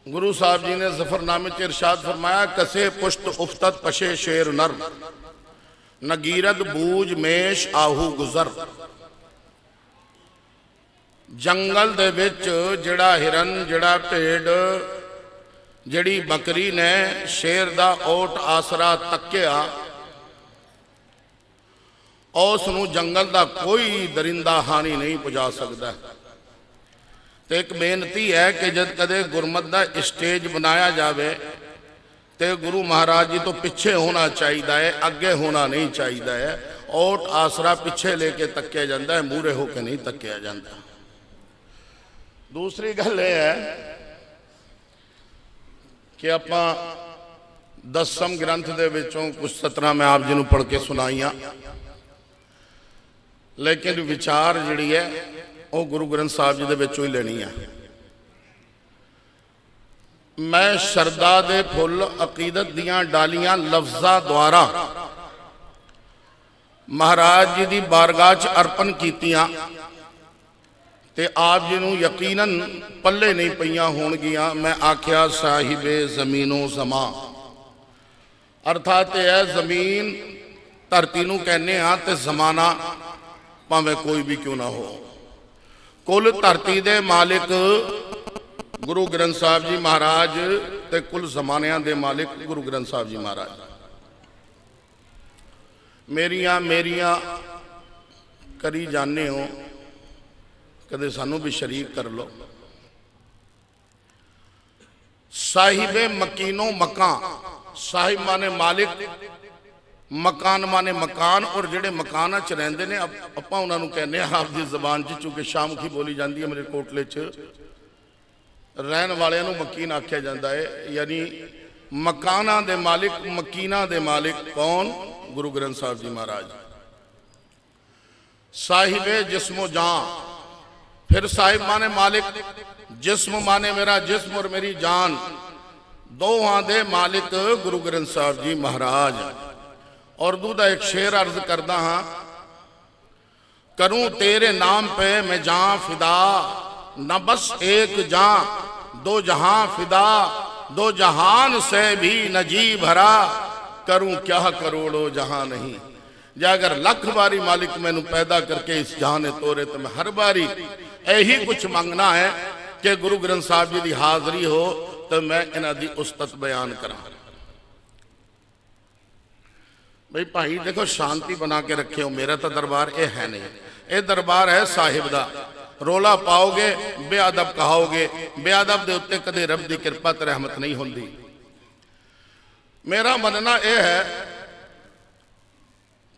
गुरु साहब जी ने जफरनामे च इरशाद फरमाया, कसे पुष्ट उफ्तत पशे शेर नर, नगीरत बूझ मेश आहू गुजर। जंगल दे विच जिहड़ा हिरन, जिहड़ा भेड़, जिहड़ी बकरी ने शेर दा ओट आसरा तक्या, उसनूं जंगल दा कोई दरिंदा हानि नहीं पहुँचा सकता। तो एक बेनती है कि जब कदे गुरमत का स्टेज बनाया जाए तो गुरु महाराज जी तो पिछे होना चाहिए है, अगे होना नहीं चाहिए है। ओट आसरा पिछे लेके तक्या जाता है, मूरे होके नहीं तक्या जाता। दूसरी गल यह है कि आप दसम ग्रंथ दे विचों कुछ सतरां मैं आप जी नूं पढ़ के सुनाइया, लेकिन विचार जिहड़ी है वो गुरु ग्रंथ साहब जी दे विचों ही लेनी है। मैं शरदा दे फुल अकीदत दियां डालियां लफ्ज़ां द्वारा महाराज जी की बारगाह च अर्पण कीतियां ते आप जी नूं यकीनन पल्ले नहीं पईयां होणगियां। मैं आख्या साहिबे ज़मीनो ज़मा, अर्थात है जमीन धरती नूं कहने आ ते जमाना भावें कोई भी क्यों ना हो, कुल धरती दे मालिक गुरु ग्रंथ साहब जी महाराज ते कुल जमानियां दे मालिक गुरु ग्रंथ साहब जी महाराज। मेरिया मेरिया करी जाने हो, कदे सानू भी शरीक कर लो। साहिबे मकीनो मकान, साहिब माने मालिक, मकान माने मकान, और जेडे मकाना च रहिंदे ने आपां उन्हां नूं कहने आप दी ज़बान च, चूंकि शामुखी बोली जाती है, मेरे कोटले च रहन वालियां नूं मकीन आख्या जाता है। यानी मकाना दे मालिक, मकीना दे मालिक कौन? गुरु ग्रंथ साहब जी महाराज। साहिबे जिस्मो जान, फिर साहिब माने मालिक, जिस्म माने मेरा जिस्म और मेरी जान, दोहां दे मालिक गुरु ग्रंथ साहब जी महाराज। और दूसरा एक शेर अर्ज करदा हाँ, करूं तेरे नाम पे मैं जान फिदा, न बस एक जान दो जहां फिदा, दो जहान से भी न जी भरा, करूं क्या करोड़ों जहां नहीं। या अगर लख बारी मालिक मैनू पैदा करके इस जहां ने तोरे तो मैं हर बारी यही कुछ मंगना है कि गुरु ग्रंथ साहब जी की हाजरी हो तो मैं इन्हां दी उस्तत बयान करा। भाई भाई देखो, शांति बना के रखे हो, मेरा तो दरबार ये है नहीं, ये दरबार है साहिब दा। रोला पाओगे बेअदब कहाओगे, बेअदब दे उत्ते कदे रब की कृपा ते रहमत नहीं होंदी। मेरा मनना यह है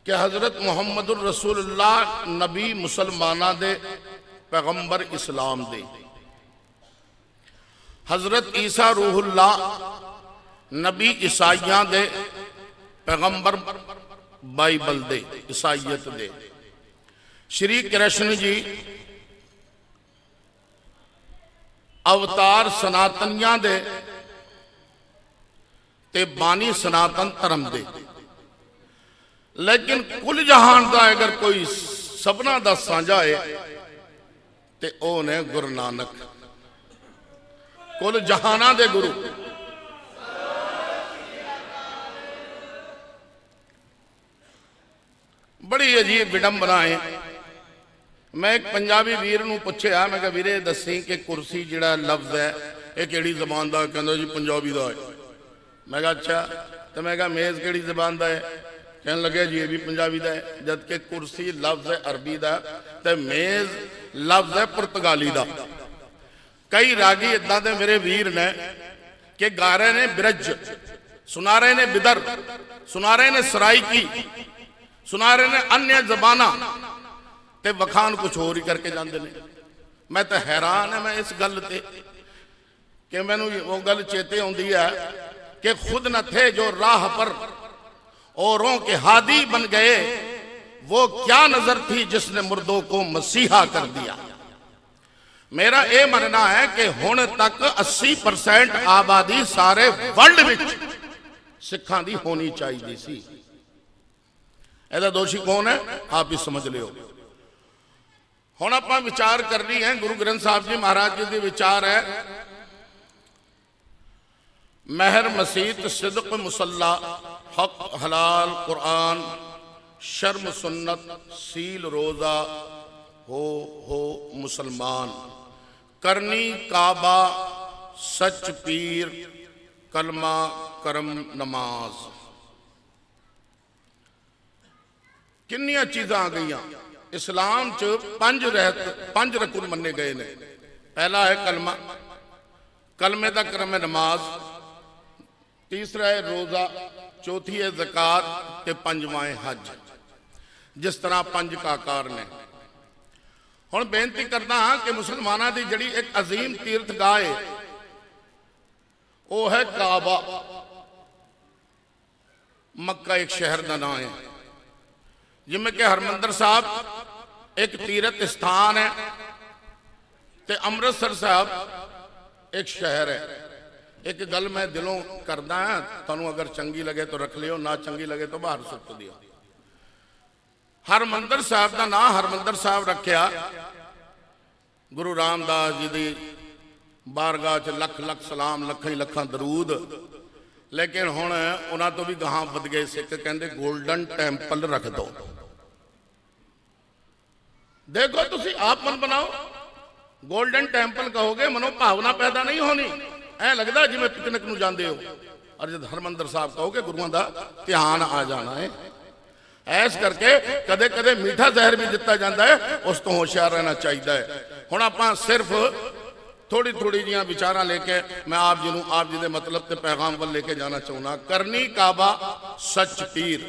कि हजरत मुहम्मदुर रसूलुल्लाह नबी मुसलमाना दे पैगंबर इस्लाम दे, हजरत ईसा रूहुल्लाह नबी ईसाइयां दे पैगंबर बाइबल दे, ईसाइयत दे। श्री कृष्ण जी अवतार सनातनियां दे ते बानी सनातन धर्म दे। लेकिन कुल जहान का अगर कोई सबना दा सांझा है ते ओ ने गुरु नानक, कुल जहाना दे गुरु। बड़ी अजीब विडंबना है। मैं एक पंजाबी वीर नूं पुछया, मैं कहा वीरे दसी कि कुर्सी जिहड़ा लफ्ज़ है ये किहड़ी ज़बान दा? कहंदा जी पंजाबी दा है। मैं कहा अच्छा, तो मैं कहा मेज़ किहड़ी ज़बान दा है? कहने लगे जी ये भी पंजाबी दा है। जबकि कुर्सी लफ्ज़ है अरबी दा ते मेज़ लफ्ज़ है पुर्तगाली दा। कई रागी इदां दे मेरे वीर ने कि गा रहे ने बिरज, सुना रहे ने बिदर, सुना रहे ने सराइकी, सुना रहे ने अन्य जबाना, ते वखान कुछ होर ही करके जाते हैं। मैं तो हैरान है मैं इस गल ते कि मैनू वो गल चेते आती है कि खुद न थे जो राह पर औरों के हादी बन गए, वो क्या नजर थी जिसने मुर्दों को मसीहा कर दिया। मेरा यह मनना है कि हुण तक 80% आबादी सारे वर्ल्ड विच सिखां दी होनी चाहिए सी। ਇਹਦਾ दोषी कौन है? आप ही समझ लियो। हुण आप विचार करनी है, गुरु ग्रंथ साहब जी महाराज जी के विचार है, महर मसीत सिदक मुसल्ला हक हलाल कुरान शर्म सुन्नत सील रोज़ा हो मुसलमान करनी काबा सच पीर कलमा करम नमाज। किन्नियां चीज़ां आ गई। इस्लाम च पंज रकुन मन्ने गए ने। पहला है कलमा, कलमे का क्रम है नमाज, तीसरा है रोज़ा, चौथी है ज़कात ते पंजवां है हज। जिस तरह पंज काकार ने। हुण बेनती करना हाँ कि मुसलमानों की जिहड़ी एक अजीम तीर्थगाह है वो है काबा। मक्का एक शहर का नाम है, जिमें कि हरमंदर साहब एक तीर्थ स्थान है ते अमृतसर साहब एक शहर है। एक गल मैं दिलों करदा हाँ, तुहानू अगर चंगी लगे तो रख लियो, ना चंगी लगे तो बाहर सुट दियो। हरमंदर साहब का नाम हरमंदर साहब रखिया गुरु रामदास जी की बारगाह च लख लख सलाम लखां लखां दरूद। लेकिन हुण उन्हां तो भी गाहां वध गए सिख, कहंदे गोल्डन टैंपल रख दो। देखो तुसी आप मन बनाओ, गोल्डन टैंपल कहोगे मनो भावना पैदा नहीं होनी, ऐ लगता जिवें पिकनिक नूं जांदे हो। और जब हरमंदर साहब कहोगे गुरुआं दा ध्यान आ जाना है। ऐस करके कदे कदे मीठा जहर भी दिता जाता है, उस तो होशियार रहना चाहिए। हुण आपां सिर्फ थोड़ी थोड़ी जियां विचारां लेके मैं आप जी नूं आप जी दे मतलब ते पैगाम वल लेके जाना चाहुंदा। करनी काबा सच पीर।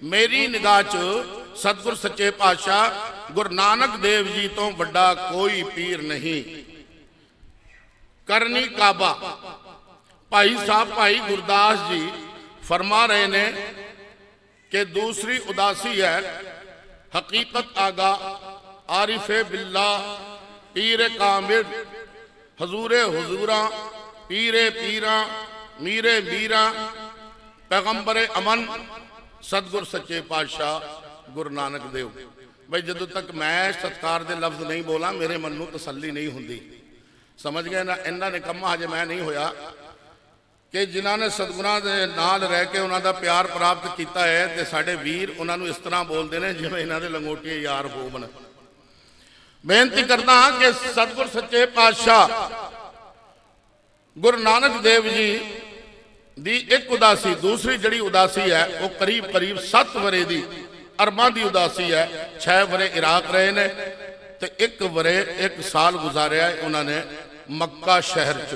मेरी निगाह च सतगुर सच्चे पातशाह गुरु नानक देव जी तो वड्डा कोई पीर नहीं। करनी काबा। भाई साहब भाई गुरदास जी फरमा रहे ने कि दूसरी उदासी है हकीकत आगा आरिफे बिल्ला पीर कामिल हजूरे हुजूरा पीरे पीरा मीरे मीरा पैगंबरे अमन सतगुर सच्चे पातशाह गुरु नानक देव। भाई जदों तक मैं सत्कार के लफ्ज नहीं बोला मेरे मन में तसल्ली नहीं होंदी। समझ गए ना। इन्होंने कमा अजे मैं नहीं होया कि जिन्होंने सतगुरां दे नाल रह के उन्हों का प्यार प्राप्त किया है तो साडे वीर उन्होंने इस तरह बोलते हैं जिवें इन्हों के लंगोटिए यार होवन। बेनती करना कि सतगुर सच्चे पातशाह गुरु नानक देव जी दी एक उदासी, दूसरी जड़ी उदासी है वो करीब करीब 7 वरे दी अरबां दी उदासी है। 6 वरे इराक रहे ने तो 1 वरे 1 साल गुजारिया उन्होंने मक्का शहर च।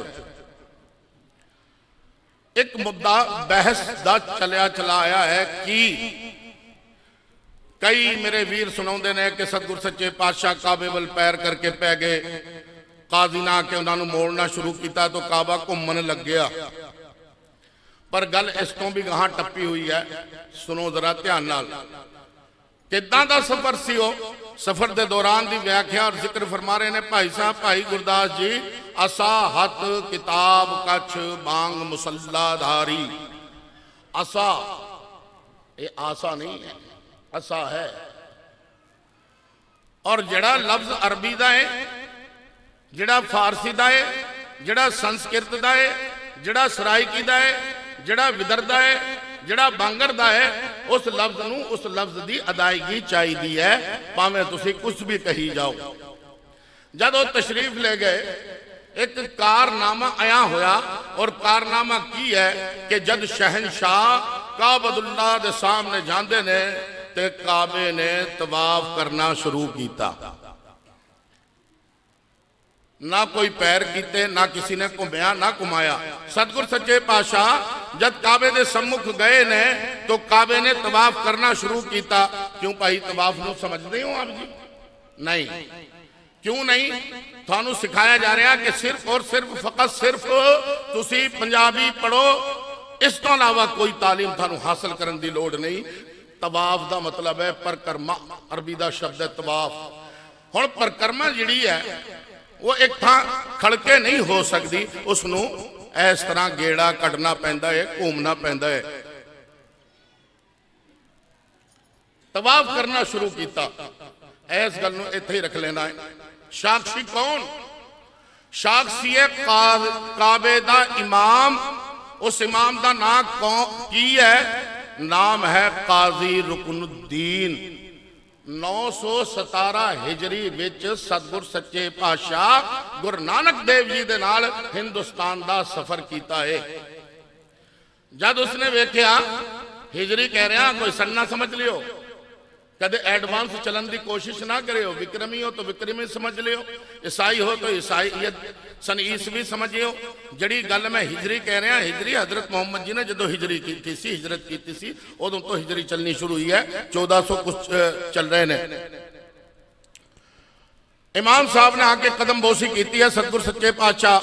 एक मुद्दा बहस का चलिया चला आया है कि कई मेरे वीर सुनाते ने कि सतगुर सच्चे पातशाह काबे वल पैर करके पै गए, काजी ना के उन्होंने मोड़ना शुरू किया तो काबा घूमन लग गया। पर गल इस तो भी गाहां टप्पी हुई है, सुनो जरा ध्यान नाल। किदां दा सफर सी वो? सफर के दौरान की व्याख्या और जिक्र फरमा रहे ने भाई साहब भाई गुरदास जी। असा हथ किताब कछ बांग मुसल्लाधारी। असा ये आसा नहीं है, असा है। और जड़ा लफ्ज अरबी का है, जड़ा फारसी का है, जड़ा संस्कृत का है, जड़ा सराइकी का है, जड़ा विदरदा है, जड़ा बांगर दा है, उस लफ्ज नूं उस लफ्ज की अदायगी चाहिए है, भावें तुसी कुछ भी कही जाओ। जब वो तशरीफ ले गए एक कारनामा आया होया। और कारनामा की है कि जब शहनशाह काबतुल्लाह दे सामने जाते ने ते काबे ने तवाफ करना शुरू किया। ना कोई पैर कीते, ना किसी ने घुमाया ना घुमाया। सतगुर सच्चे पातशाह जब काबे के सम्मुख गए ने तो काबे ने तवाफ करना शुरू किया। क्यों भाई तवाफ नूं समझते हो आप जी? नहीं। क्यों नहीं? थानू सिखाया जा रहा कि सिर्फ और सिर्फ फकत सिर्फ तुसी पंजाबी पढ़ो, इस तो अलावा कोई तालीम थानू हासिल करने की लोड़ नहीं। तवाफ का मतलब है परिक्रमा, अरबी का शब्द है तवाफ। हुण परिक्रमा जिहड़ी है वो एक थां खड़के नहीं हो सकती, उसनू इस तरह गेड़ा कटना पैंदा है, घूमना पैंदा है। तवाफ करना शुरू किया। इस गल नूं इत्थे ही रख लेना है। साक्षी कौन? साक्षी है काबे दा इमाम उस इमाम का नाम की है? नाम है काजी रुकनुद्दीन। 917 हिजरी विच सतगुर सच्चे पातशाह गुरु नानक देव जी दे नाल हिंदुस्तान का सफर किया है। जब उसने वेख्या, हिजरी कह रहा कोई सन्ना समझ लियो, कदे एडवांस चलन की कोशिश ना करियो। विक्रमी हो तो विक्रमी समझ लियो, ईसाई हो तो ईसाईयत सन ईसवी समझियो। जड़ी गल मैं हिजरी कह रहा, हिजरी हजरत मोहम्मद जी ने जो हिजरी की सी, हिजरत की सी, उदों तो हिजरी चलनी शुरू हुई है। 1400 कुछ चल रहे ने। इमाम साहब ने आके कदम बोसी की है। सतगुर सच्चे पातशाह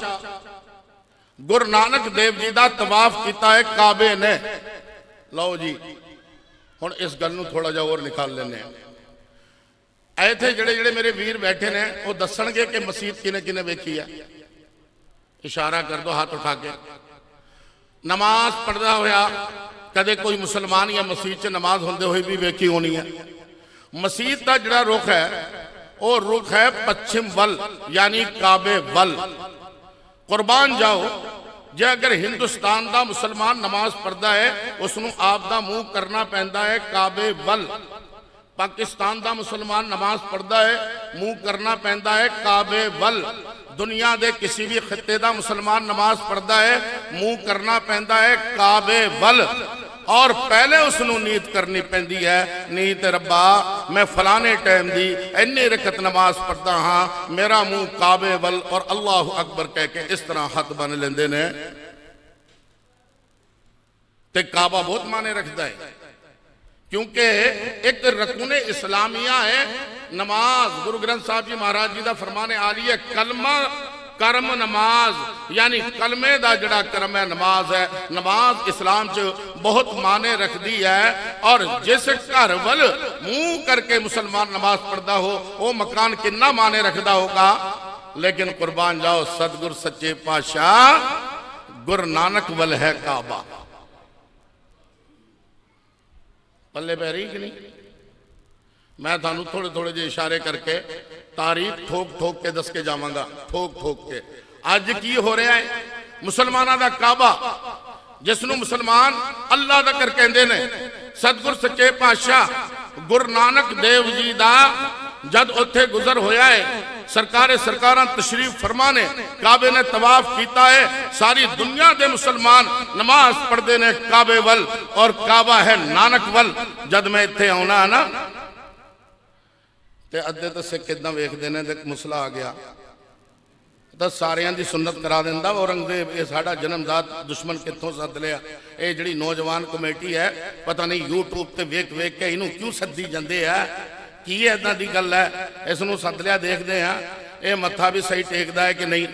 गुरु नानक देव जी का तवाफ किया है काबे ने। लो जी, हुण इस गल नूं थोड़ा जिहा और निकाल लेने। इत्थे जिहड़े जिहड़े मेरे वीर बैठे ने वो दसणगे कि मसीत किने किने वेखी है। इशारा कर दो हाथ उठा के। नमाज पढ़दा होया कदे कोई मुसलमान या मसीत च नमाज होंदे होए भी वेखी होनी है। मसीत का जिहड़ा रुख है वो रुख है पश्चिम वल, यानी काबे वल। कुर्बान जाओ, जे अगर हिंदुस्तान का मुसलमान नमाज पढ़ता है उसनों आप दा मुंह करना पैंदा है काबे वल। पाकिस्तान का मुसलमान नमाज पढ़ता है मुंह करना पैंदा है काबे वल। दुनिया के किसी भी खिते का मुसलमान नमाज पढ़ता है मुंह करना पैंदा है काबे वल। और पहले उसनों नीयत करनी पैंदी है, नीयत रब्बा मैं फलाने टाइम दी इन्नी रकत नमाज पढ़ता हाँ, मेरा मुंह काबे वल। और अल्लाह अकबर कह के इस तरह हाथ बन लेंदे ने। ते काबा बहुत माने रखता है, क्योंकि एक रकुन इस्लामिया है नमाज। गुरु ग्रंथ साहब जी महाराज जी का फरमाने आली है, कलमा कर्म नमाज, यानी कलमे का जड़ा कर्म है नमाज है। नमाज इस्लाम च बहुत माने रखती है। और जिस घर वल मुंह करके मुसलमान नमाज पढ़ता हो वो मकान कितना माने रखता होगा। लेकिन कुर्बान जाओ, सतगुर सच्चे पातशाह गुरु नानक वल है काबा। पल्ले पै रही कि नहीं? मैं थानू थोड़े थोड़े जे इशारे करके तारीख ठोक ठोक के दस के जावांगा, ठोक ठोक के। अज की हो रहा है? मुसलमाना दा काबा जिसनों मुसलमान अल्लाह दा कर कहंदे ने। सतगुर सच्चे पातशाह गुरु नानक देव जी दा जद उत्थे गुजर होया है, सरकारे सरकारां तशरीफ फरमा ने, काबे ने तवाफ किया है। सारी दुनिया के मुसलमान नमाज पढ़ते ने काबे वल, और काबा है नानक वल। जद मैं इत्थे आउना ना ते अद्धे तो सिख किदां वेखदे ने, ते मुसला आ गया तो सारियां दी सुन्नत करा दिंदा औरंगजेब। ये साडा जन्मजात दुश्मन कित्थों सद लिया। ये जिहड़ी नौजवान कमेटी है पता नहीं यूट्यूब ते वेख वेख के इनू क्यों सद्दी जांदे है, की इदां दी गल है। इसनूं सद लिया, देखदे हैं ये मत्था भी सही टेकदा है कि नहीं।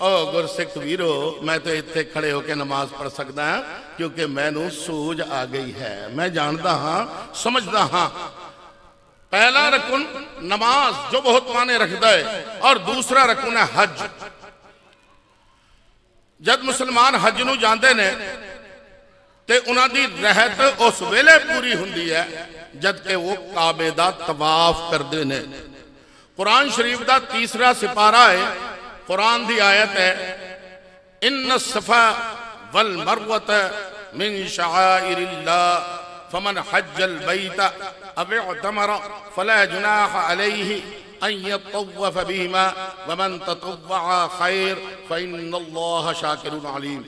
ओ गुरसिख वीरो, मैं तो इत्थे खड़े होकर नमाज पढ़ सकदा हां क्योंकि मैनू सूझ आ गई है। मैं जानदा हां, समझदा हां। पहला रकुन नमाज जो बहुत माने रखता है, और दूसरा रकुन है हज। जब मुसलमान हज नूं जांदे ने ते उन्हां दी रहत उस वेले पूरी हुंदी है जबकि वो काबे दा तवाफ करते ने। कुरान शरीफ का तीसरा सिपारा है, कुरान की आयत है, इन्न सफा वल मरवत मिन शआइरिल्लाह फमन हज्जल बैत अव इअतमर फला जुनाह अलैहि अन यतव्वफ बिहिमा वमन ततव्वअ खैर फइन्नल्लाह शाकिरुन अलीम।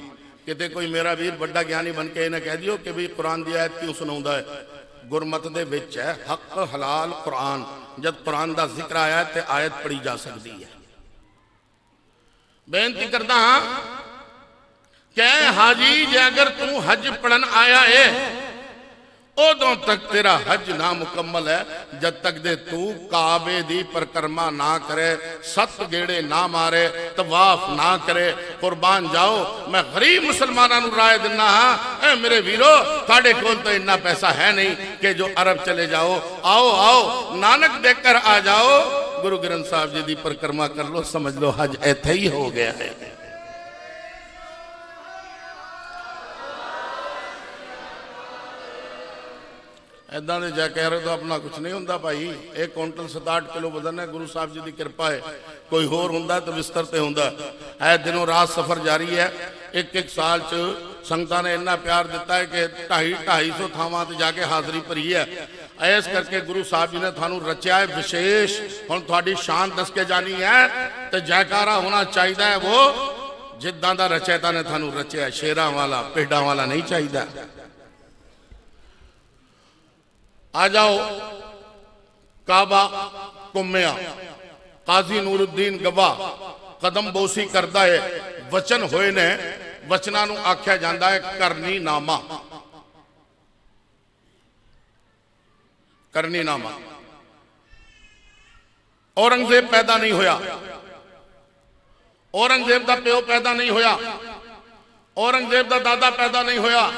किते कोई मेरा वीर बड़ा ज्ञानी बन के इन्हें कह दियो कि भाई कुरान की आयत क्यों सुनाउंदा है। गुरमत दे विच है हक हलाल कुरान। जब कुरान का जिक्र आया तो आयत पढ़ी जा सकती है। बेनती करता हाँ, क्या हाजी जे अगर तू हज पढ़न आया है उदों तक तेरा हज ना मुकम्मल है जब तक दे तू काबे दी परिक्रमा ना करे, 7 गेड़े ना मारे, तवाफ ना करे। कुर्बान जाओ, मैं गरीब मुसलमानों को राय दिना हाँ, मेरे वीरो साढ़े कोल तो इतना पैसा है नहीं कि जो अरब चले जाओ। आओ आओ नानक देखकर आ जाओ, गुरु ग्रंथ साहब जी की परिक्रमा कर लो, समझ लो हज इत्थे ही हो गया है। इदा के जयकारे तो अपना कुछ नहीं होंगे भाई। 1 कुंटल 67 किलो वजन है, गुरु साहब जी की कृपा है। कोई होर होंदा तो बिस्तर ते होंदा है। दिनों रात सफर जारी है। एक साल च संगतां ने इन्ना प्यार दिता है कि 250 थावां ते जाके हाज़री भरी है। इस करके गुरु साहब जी ने थानू रचिया है विशेष। हुण तुहाडी शान दस के जानी है तो जयकारा होना चाहिए है वो जिद्दां दा रचयिता ने थानू रचिया, शेरां वाला भेडां वाला नहीं चाहिए। आ जाओ काबा घूमिया, काजी नूरुद्दीन गवाह कदम बोसी करता है, वचन होए ने, वचनां नूं आख्या जाता है करनी नामा। करनी नामा औरंगजेब पैदा नहीं होया, औरंगजेब का प्यो पैदा नहीं होया, औरंगजेब का दादा पैदा नहीं होया।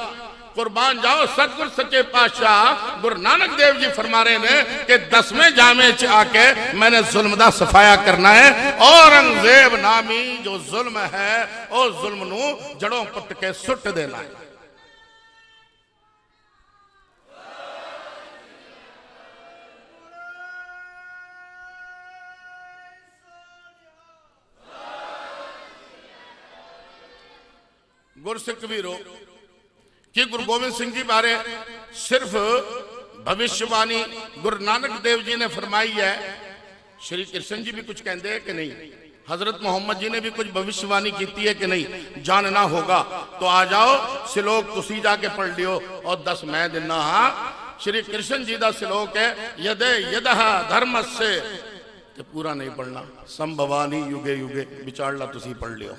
कुर्बान जाओ सतगुर सच्चे पातशाह गुरु नानक देव जी फरमा रहे ने कि 10वें जामे च आके मैंने जुल्म दा सफाया करना है। औरंगजेब नामी जो जुल्म है उस जुल्म नू जड़ों पुट के सुट देना है। गुरसिख वीरो कि गुरु गोबिंद सिंह जी बारे सिर्फ भविष्यवाणी गुरु नानक देव जी ने फरमाई है, श्री कृष्ण जी भी कुछ कहते हैं कि नहीं, हजरत मोहम्मद जी ने भी कुछ भविष्यवाणी की है कि नहीं, जानना होगा तो आ जाओ श्लोक तुसी जाके पढ़ लियो और 10 मैं दिना। हाँ, श्री कृष्ण जी का श्लोक है यदे यदह धर्म से, तो पूरा नहीं पढ़ना, संभवानी युगे युगे विचारला तुसी पढ़ लियो।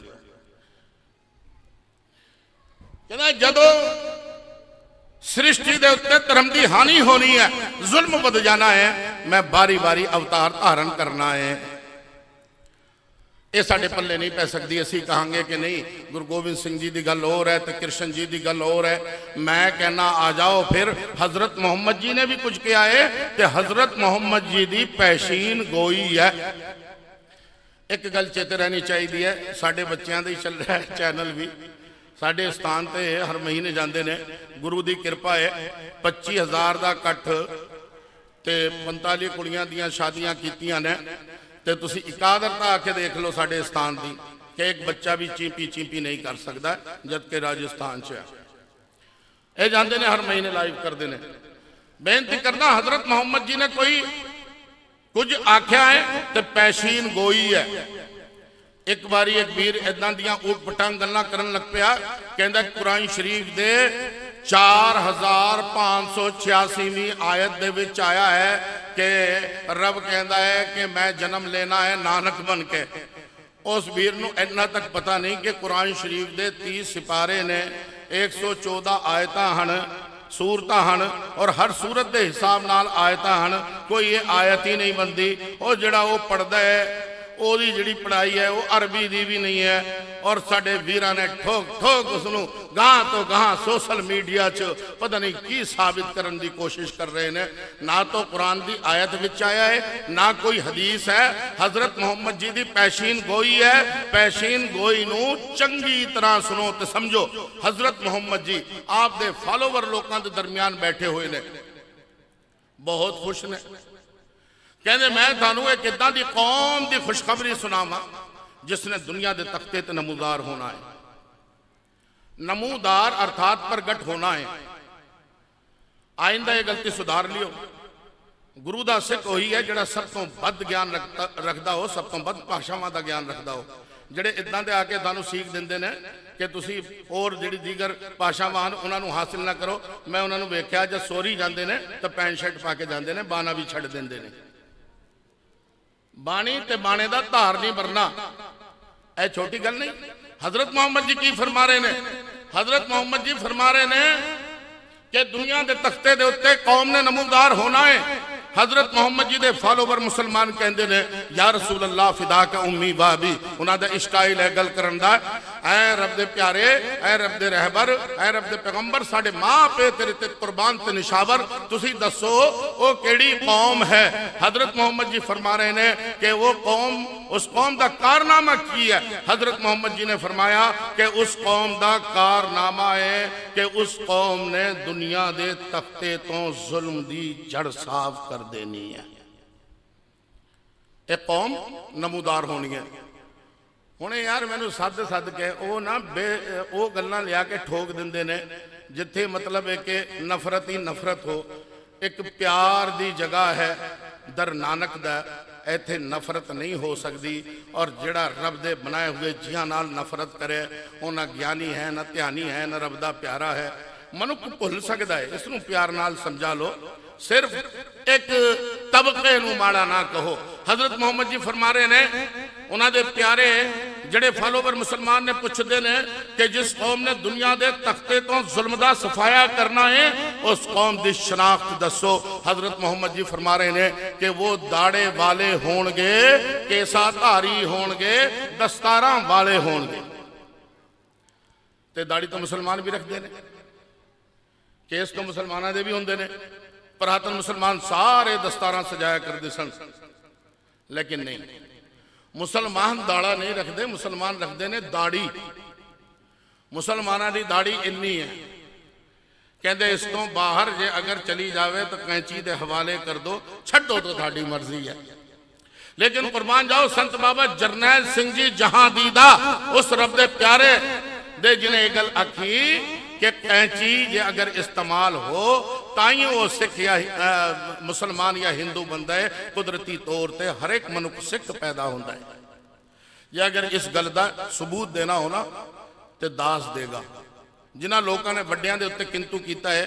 कहना जदों सृष्टि दे उत्ते धर्म की हानि होनी है, जुल्म बद जाना है, मैं बारी बारी अवतार धारण करना है। ये साडे पल्ले नहीं पै सकती। असी कहांगे कि नहीं गुरु गोबिंद सिंह जी की गल और है तो कृष्ण जी की गल और है। मैं कहना आ जाओ फिर हजरत मोहम्मद जी ने भी कुछ किया है कि हजरत मोहम्मद जी की पैशीन गोई है। एक गल चेते रहनी चाहिए है, साडे बच्चों का ही चल रहा है चैनल भी, साडे स्थान ते हर महीने जाते ने, गुरु की कृपा है 25,000 का इकट्ठ ते 45 कुड़ियां दियां शादियां कीतियां ने। ते तुसी इकादरता आके देख लो साडे स्थान की कि एक बच्चा भी चींपी चींपी नहीं कर सकता, जबकि राजस्थान च ये जाते ने हर महीने लाइव करते हैं। बेनती करना हजरत मोहम्मद जी ने कोई कुछ आख्या है तो पैशीन गोई है। एक बारी एक वीर इदां दियां ऊट पटांग गल्लां करन लग पिया, कहंदा कुरान शरीफ दे 4586वीं आयत दे विच आया है कि रब कहता है कि मैं जन्म लेना है नानक बन के। उस वीर नूं इन्ना तक पता नहीं कि कुरान शरीफ दे 30 सिपारे ने, 114 आयतां हन, सूरतां हन और हर सूरत के हिसाब नाल आयतां हन। कोई ये आयत ही नहीं बनती। और जिहड़ा वो पढ़दा है ओदी जिहड़ी पढ़ाई है वो अरबी दी भी नहीं है। और साडे वीरां ने ठोक ठोक उसनूं गांह तो गांह सोशल मीडिया च पता नहीं की साबित करने की कोशिश कर रहे हैं। ना तो कुरान की आयत विच आया है, ना कोई हदीस है। हजरत मोहम्मद जी की पैशीन गोई है। पैशीन गोई नूं चंगी तरह सुनो तो समझो। हजरत मोहम्मद जी आप दे फॉलोवर लोगों के दरमियान बैठे हुए ने, बहुत खुश ने। कहते मैं थानू एक इदां दी कौम की खुशखबरी सुनावा जिसने दुनिया के तख्ते ते नमूदार होना है। नमूदार अर्थात प्रगट होना है। आइंदा ये गलती सुधार लियो। गुरु का सिख वही है जिहड़ा सब तो वध ज्ञान रखता हो, सब तो वध भाषावां का ज्ञान रखता हो। जिहड़े इदां दे आके थानू सीख दिंदे ने कि तुसी और जिहड़ी दीगर भाषावां उन्होंने हासिल ना करो। मैं उन्होंने वेख्या जब सोरी जाते हैं तो पैंट शर्ट पा के जाते हैं, बाना भी छड्ड दिंदे ने। बाणी ते बाणे दा धार नहीं भरना, यह छोटी गल नहीं। हजरत मोहम्मद जी की फरमा रहे ने? हजरत मोहम्मद जी फरमा रहे ने कि दुनिया के तख्ते दे उत्ते कौम ने नमूदार होना है। हजरत मोहम्मद जी के फॉलोवर मुसलमान कहते हैं या रसूल अल्लाह फिदा का उम्मी भाभी। उन्होंने स्टाइल है गल करन दा, ऐ रब दे प्यारे, ऐ रब दे रहबर, ऐ रब दे पैगंबर, साडे मां पे तेरे ते कुर्बान ते निशावर, तुसी दसो वो केड़ी कौम है। हजरत मोहम्मद जी फरमा रहे ने कि वो कौम, उस कौम का कारनामा की है। हजरत मोहम्मद जी ने फरमाया कि उस कौम का कारनामा है कि उस कौम ने दुनिया के तख्ते तो जुल्म दी जड़ साफ कर देनी है। एक कौम नमूदार होनी है। ਹੁਣ यार मैनू सद सद के वो ना वो गल्लां लिया के ठोक दिंदे ने जिथे मतलब है कि नफरत ही नफरत हो। एक प्यार दी जगह है दर नानक दा, इत्थे नफरत नहीं हो सकती। और जिहड़ा रब दे बनाए हुए जियां नाल नफरत करे वो ना ज्ञानी है, ना ध्यानी है, ना रब दा प्यारा है। मनुख भुल सकता है, इसनूं प्यार नाल समझा लो। सिर्फ एक तबके नूं माड़ा ना कहो। हजरत मोहम्मद जी फरमा रहे ने, उन्होंने प्यारे जड़े फॉलोवर मुसलमान ने पूछते ने कि जिस कौम ने दुनिया के तख्ते तो जुल्म दा सफाया करना है उस कौम की शनाख्त दसो। हजरत मोहम्मद जी फरमा रहे ने कि वो दाड़े वाले होणगे, केसाधारी होणगे, दस्तारा वाले होणगे। ते दाड़ी तो मुसलमान भी रखते हैं, केस तो मुसलमानों के भी होंगे ने। पुरातन मुसलमान सारे दस्तारा सजाया करते सन, लेकिन नहीं, मुसलमान दाड़ा नहीं रखते, मुसलमान रखते ने दाड़ी। मुसलमानों की दाड़ी इन्नी है, कहते इस तो बाहर जे अगर चली जाए तो कैंची के हवाले कर दो, छड्डो तो थाड़ी मर्जी है। लेकिन कुर्बान जाओ संत बाबा जरनैल सिंह जी जहां दीदा उस रब दे प्यारे दे जिन्हें एक गल आखी कि कैंची जे अगर इस्तेमाल हो ताई वो सिख या मुसलमान या हिंदू बनता है। कुदरती तौर पर हर एक मनुख सिख पैदा होता है। जे अगर इस गल का सबूत देना हो ना तो दास देगा। जिन्होंने लोगों ने वड्डियां दे उत्ते किंतु किया है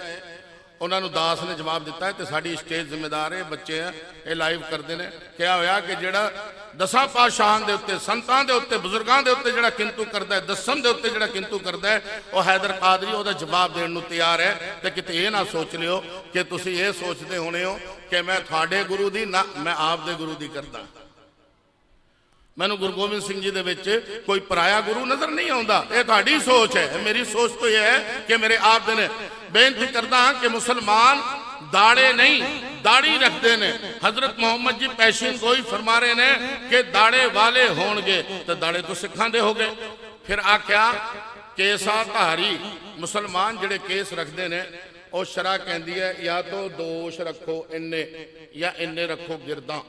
उन्होंने दास ने जवाब दिता है। तो साड़ी स्टेज जिम्मेदार है, बच्चे हैं, ये लाइव करते हैं। क्या होया कि जोड़ा दसां पातशाहां दे उत्ते, संतां दे उत्ते, बुजुर्गां दे उत्ते जिहड़ा किंतु करता है, दसम दे उत्ते जिहड़ा किंतु करता है, वह हैदर कादरी उहदा जवाब देने नूं तैयार है। तो किते ये ना सोच लियो कि तुसीं ये सोचते होने हो कि मैं तुहाडे गुरु दी ना, मैं आप दे गुरु दी करदा। मैनू गुरु गोबिंद सिंह जी दे विच कोई पराया गुरु नजर नहीं आता। ये तुहाडी सोच है, मेरी सोच तो यह है कि मेरे आप दे ने। बेनती करदा हाँ कि मुसलमान दाड़े नहीं दाड़ी रखते ने। हजरत मोहम्मद जी पैशीन गोई फरमा रहे ने कि दाड़े वाले होणगे, तो दाड़े तो सिखां दे हो गए। फिर आख्या केसा धारी मुसलमान जिहड़े केस रखते ने और शरा कहती है या तो दोष रखो इन्ने या इन्ने रखो गिरदा।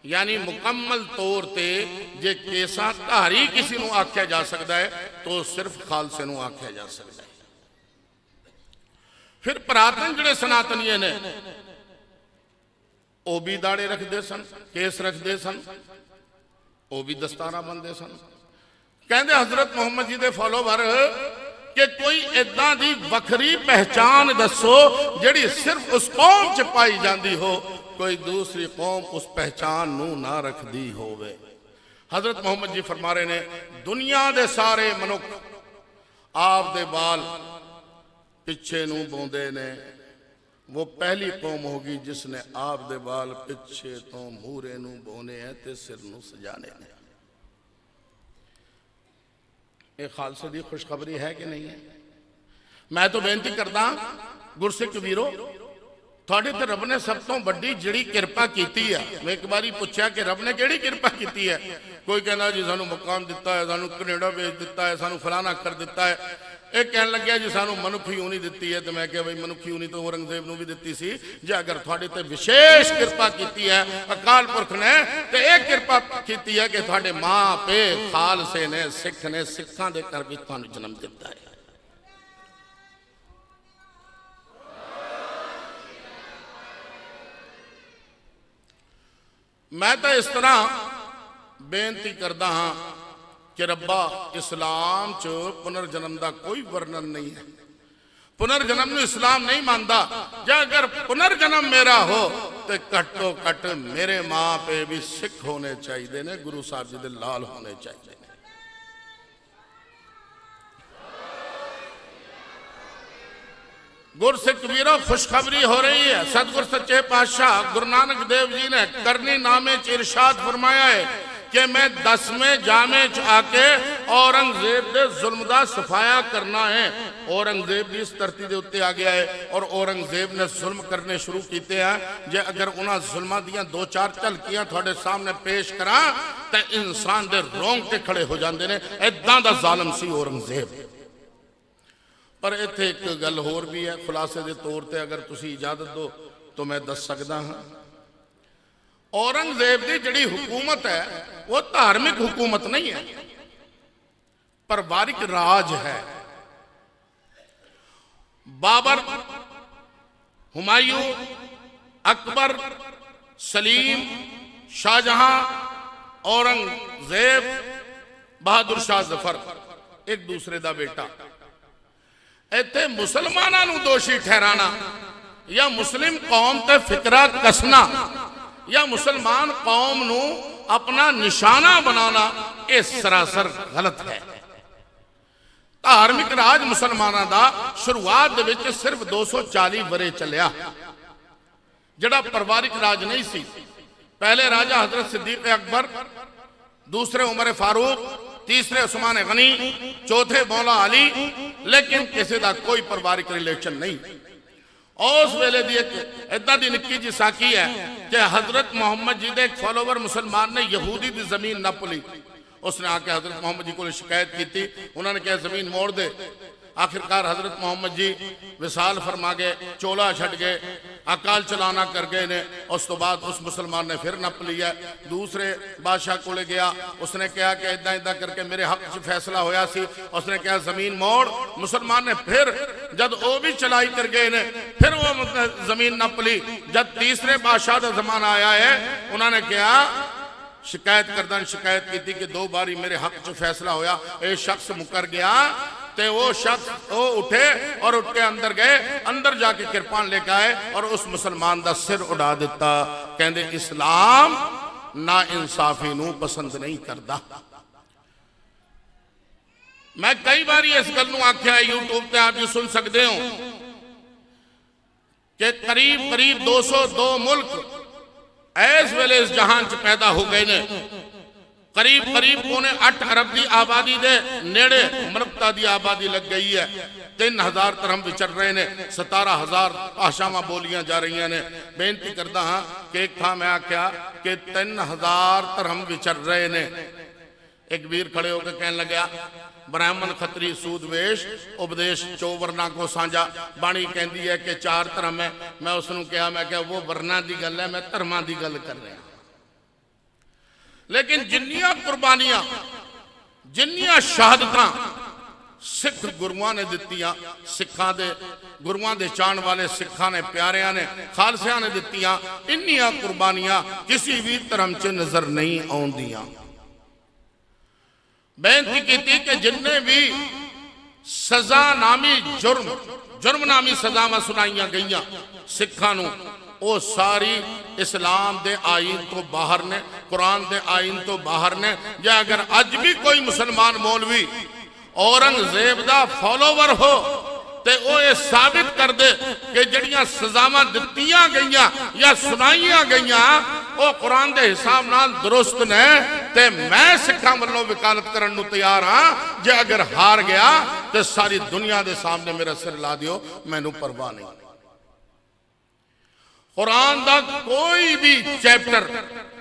यानी मुकम्मल तौर पर जे केसा धारी किसी को आख्या जा सकता है तो सिर्फ खालसे को आख्या जा सकता है। फिर पुरातन जिहड़े सनातनीय ने वह भी दाड़े रखते सन, केस रखते सन, वह भी दस्तारा बनते सन। कहते हजरत मोहम्मद जी के फॉलोवर कि कोई इदां दी वखरी पहचान दसो जिहड़ी सिर्फ उस कौम च पाई जाती हो, कोई दूसरी कौम उस पहचान नू ना रखती होवे। हजरत मोहम्मद जी फरमा रहे ने दुनिया दे सारे मनुख आप दे बाल पिछे नू बोंदे ने, वो पहली कौम होगी जिसने आप दे बाल पिछे तो मूरे नू बोने हैं ते सिर नू सजाने ने। ये खालसे दी खुशखबरी है कि नहीं है? मैं तो बेनती करदा गुरसिख वीरो, थोड़े तो रब ने सब तो वड्डी जिहड़ी किरपा की है। मैं एक बारी पूछा कि रब ने किहड़ी किरपा की है? कोई कहना जी सानू मुकाम दिता है, सानू कनेडा भेज दिता है, सानू फलाना कर दिता है। एक कह लग्या जी सानू मनुखी यूनी दी है। तो मैं क्या भाई मनुखी यूनी तो औरंगजेब नूं भी दी सी। जे अगर थोड़े ते विशेष किरपा की है अकाल पुरख ने, तो यह किरपा की है कि थोड़े मां पे खालसे ने, सिख ने, सिखां दे घर विच तुहानूं जन्म दिता है। मैं तो इस तरह बेनती करता हाँ कि रब्बा इस्लाम च पुनर्जन्म का कोई वर्णन नहीं है। पुनर्जन्म नूं इस्लाम नहीं मानता। जे अगर पुनर्जन्म मेरा हो तो घट्टो घट मेरे मां पे भी सिख होने चाहिए ने, गुरु साहब जी दे लाल होने चाहिए। गुरसिख वीरों खुशखबरी हो रही है। सतगुर सच्चे पातशाह गुरु नानक देव जी ने करनी नामे च इरशाद फरमाया है कि मैं 10वें जामे च आके औरंगजेब दे जुल्म दा सफाया करना है। औरंगजेब भी इस धरती के उत्ते आ गया है और औरंगजेब ने जुल्म करने शुरू किए हैं। जे अगर उन्होंने जुल्मां दियां दो चार झलकियां थोड़े सामने पेश करा तो इंसान दे रोंगटे खड़े हो जाते हैं। इदां दा जालिम सी औरंगजेब। पर इत्थे एक गल होर भी है, खुलासे के तौर पर अगर तुसी इजाजत दो तो मैं दस सकता हाँ। औरंगजेब की जिहड़ी हुकूमत है वो धार्मिक हुकूमत नहीं है। परिवारिक राज है। बाबर, हुमायूं, अकबर, सलीम, शाहजहां, औरंगजेब, बहादुर शाह जफर एक दूसरे का बेटा। इत्थे मुसलमानां नूं दोषी ठहराना या मुस्लिम कौम ते फिकरा कसना या मुसलमान कौम नूं अपना निशाना बनाना यह सरासर गलत है। धार्मिक राज मुसलमानों का शुरुआत दे विच सिर्फ 240 वरे चलिया, जिहड़ा परिवारिक राज नहीं सी। पहले राजा हजरत सिद्दीक अकबर, दूसरे उमर फारूक, तीसरे उस्मान गनी, चौथे मौला अली, लेकिन किसी का कोई परिवारिक रिलेशन नहीं। उस वेले दी एक इदा दी निक्की जी साकी है कि हजरत मोहम्मद जी दे एक फॉलोवर मुसलमान ने यहूदी की जमीन नप ली। उसने आके हजरत मोहम्मद जी को शिकायत की थी, उन्होंने कहा जमीन मोड़ दे। आखिरकार हजरत मोहम्मद जी विसाल फरमा गए, चोला छट गए, अकाल चलाना कर गए ने। उस तो बाद उस मुसलमान ने फिर नप लिया। दूसरे बादशाह को गया, उसने कहा कि इदा इदा करके मेरे हक च फैसला होया सी। उसने कहा जमीन मोड़। मुसलमान ने फिर जब वो भी चलाई कर गए ने, फिर वो जमीन नप ली। जब तीसरे बादशाह का जमाना आया है, उन्होंने कहा शिकायत करदा शिकायत की थी कि 2 बारी मेरे हक च फैसला होया, ये शख्स मुकर गया। ते वो शख्स वो उठे और उठ के अंदर गए, अंदर जाके किरपान लेके आए और उस मुसलमान का सिर उड़ा दिता। कहते इस्लाम ना इंसाफी नूं पसंद नहीं करता। मैं कई बार इस गल नूं आख्या, यूट्यूब पे आप जी सुन सकते हो कि करीब करीब 202 मुल्क इस वेले इस जहान च पैदा हो गए ने। करीब करीब 8 अरब की आबादी के नेड़े मनुखता की आबादी लग गई है। 3000 धर्म विचर रहे ने, 17000 भाषावां बोलियां जा रही ने। बेनती करता हाँ कि एक था मैं आख्या कि 3000 धर्म विचर रहे ने। एक वीर खड़े होकर कहने लगा ब्राह्मण खत्री सूद वेश उपदेश 4 वर्णा को साझा। बाणी कहती है कि 4 धर्म है। मैं उसनों कहा, मैं क्या वो वर्णा की गल है, मैं धर्मां की गल कर रहा। लेकिन जिन्नियां कुर्बानियां जिन्नियां शहादतां सिख गुरुआं ने दित्तियां, सिखां दे गुरुआं दे चाहण वाले सिखां ने, प्यारियां ने, खालसियां ने दित्तियां, इन्नियां कुर्बानियां किसी भी धर्म च नजर नहीं आउंदियां। बेनती की थी कि जिन्ने भी सजा नामी जुर्म नामी सजावां सुनाइया गई सिखां नूं, वो सारी इस्लाम दे आईन तो बाहर ने, कुरान दे आईन तो बाहर ने। या अगर अज भी कोई मुसलमान मौलवी औरंगजेब दा फॉलोवर हो ते वो ये साबित कर दे कि जड़ियां सजावां दित्तियां गईयां या सुनाइयां गईयां वो कुरान दे हिसाब नाल दुरुस्त ने, ते मैं सिखां वल्लों वकालत करन नूं तैयार हां। जे अगर हार गया तो सारी दुनिया दे सामने मेरा सिर ला दियो, मैनूं परवाह नहीं। कुरान दा कोई भी चैप्टर,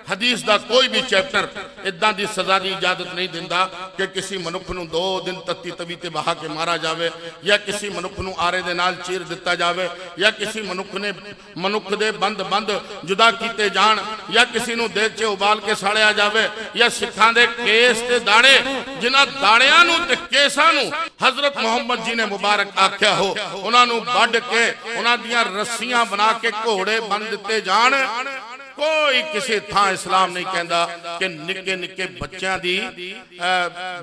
हदीस दा कोई भी चैप्टर इदां दी सजा की इजाजत नहीं दिंदा कि किसी मनुख नूं 2 दिन तत्ती तवी ते बहा के मारा जावे, या किसी मनुख नूं आरे दे नाल चीर दिता जावे, या किसी मनुख दे बंद जुदा कीते जाण, या किसी नूं देग च उबाल के साड़िया जावे, या सिखां दे केस ते दाड़े जिन्हां दाड़ियां नूं ते केसां नूं हजरत मोहम्मद जी ने मुबारक आख्या हो, उन्हां नूं वढ के उन्हां दियां रस्सियां बना के घोड़े बन दिते जाण। कोई किसी थां इस्लाम नहीं कहता कि निक्के निक्के बच्चों की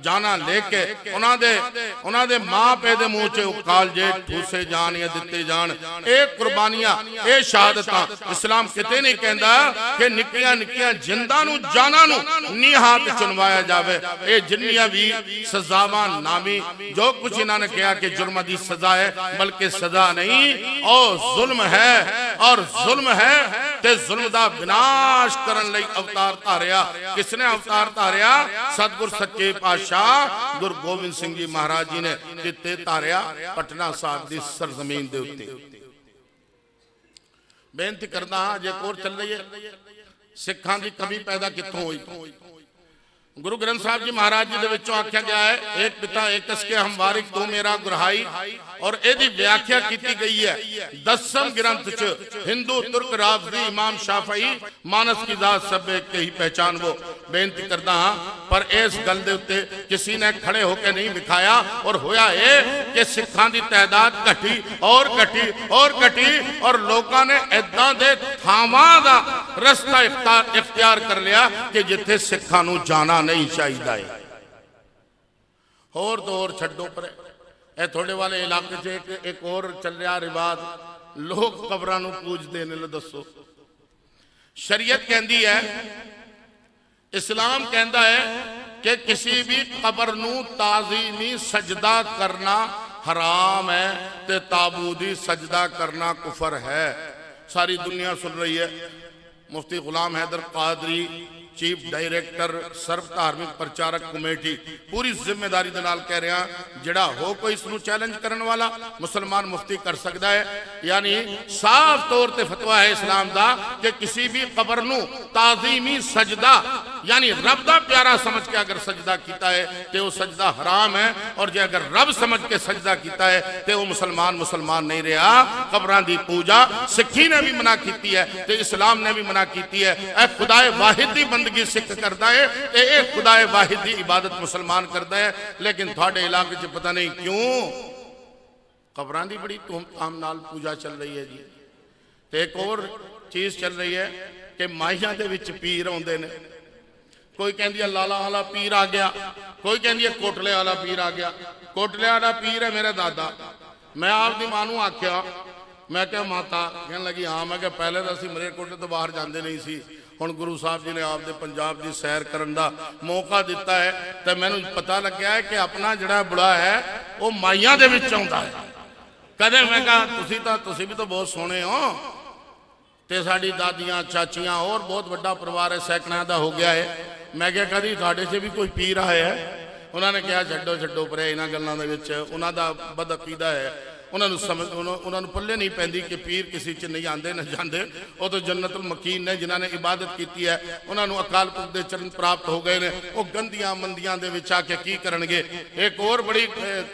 जाना लेके उन्होंने माँ पे दे मुँह च कालजे ठूसे जान या दिते जान। ये कुर्बानियां, ये शहादत इस्लाम किते नहीं कहता कि निक्कियां निक्कियां जिंदा नूं जाना नूं नी हाथ चुनवाया जावे। ये जिन्नियां भी सजावां नामी जो कुछ इन्होंने कहा कि जुर्म की सजा है, बल्कि सजा नहीं और जुल्म है, और जुल्म है ते जुल्म दा विनाश करन लई अवतार धारिया। किसने अवतार धारिया? सतगुर सच्चे पातशाह गुरु गोबिंद सिंह जी महाराज जी ने किते धारिया पटना साहिब की सरजमीन दे उत्ते। बेनती करदा हां जे कोर चल रही है, सिखां की कमी पैदा कित्थों हुई? गुरु ग्रंथ साहब जी महाराज जी दे विचों आख्या गया है, एक पिता एक कसके हम वारिक तू मेरा गुरहाई, और एदी व्याख्या की गई है 10वें ग्रंथ च हिंदू तुर्क राफजी इमाम शाफई मानस की जात सब एक ही पहचान वो। बेनती करदा हाँ, पर इस गल दे उत्ते किसी ने खड़े होकर नहीं दिखाया, और होया ये कि सिखां दी तादाद घटी और घटी और घटी, और लोगों ने इदां दे थावां दा रस्ता इख्तियार कर लिया कि जिथे सिखां नूं जाना नहीं चाहिए। होर तो होर छड्डो पर ए थोड़े वाले इलाके च एक और चल रहा रिवाज, लोग कबरां नूं पूजदे ने। दसो शरीयत कहती है, इस्लाम कहता है कि किसी भी कबर नूं ताज़ीमी सजदा करना हराम है, ते ताबूदी सजदा करना कुफर है। सारी दुनिया सुन रही है। मुफ्ती गुलाम हैदर कादरी चीफ डायरेक्टर सर्व धार्मिक प्रचारक कमेटी पूरी जिम्मेदारी दे नाल कह रहा, जिहड़ा हो कोई इसनूं चैलेंज करने वाला मुसलमान मुफ्ती कर सकता है। यानी साफ तौर ते फतवा है इस्लाम दा कि किसी भी कबर नूं ताज़ीमी सजदा यानी रब दा प्यारा समझ के अगर सजदा किया है तो वह सजदा हराम है, और जे अगर रब समझ के सजदा किया है तो वह मुसलमान नहीं रहा। कबरां दी पूजा सिखी ने भी मना की है, तो इस्लाम ने भी मना की है। ए खुदाए वाहिद दी बंदगी सिख करता है, ए खुदाए वाहिद दी इबादत मुसलमान करता है। लेकिन थोड़े इलाके च पता नहीं क्यों कबरां दी बड़ी धूमधाम नाल पूजा चल रही है जी। तो एक और चीज़ चल रही है कि माहियां दे विच पीर आउंदे ने। कोई कहती है लाला वाला पीर आ गया, कोई कहती है कोटले वाला पीर आ गया। कोटले वाला पीर है मेरा दादा। मैं आपकी मां नूं आख्या, मैं क्या माता, कहने लगी हाँ। मैं क्या पहले तो असीं मलेरकोटे तो बाहर जाते नहीं सी, हुण गुरु साहब जी ने आपके पंजाब की सैर करन दा मौका दिता है, तो मैनूं पता लग्या है कि अपना जिहड़ा बुढ़ा है वो माइयां दे विच आउंदा है। कदे मैं कहा तुसीं भी तो बहुत सोहणे हो, तो साड़ी दादियाँ चाचियाँ और बहुत बड़ा परिवार है, सैकड़ों का हो गया है। मैं क्या कभी थोड़े से भी कोई पीर आया है? उन्होंने कहा छड्डो छड्डो पर इन्होंने गलों के उन्होंने बदअकीदा है। उन्होंने समझ उन्होंने पल्ले नहीं पैंदी कि पीर किसी च नहीं आते न जाते। वो तो जन्नतुल मकीन ने जिन्होंने इबादत की है, उन्होंने अकाल पुरख के चरण प्राप्त हो गए ने। वो गंदियां मंदियां दे विच आके की करनगे। एक और बड़ी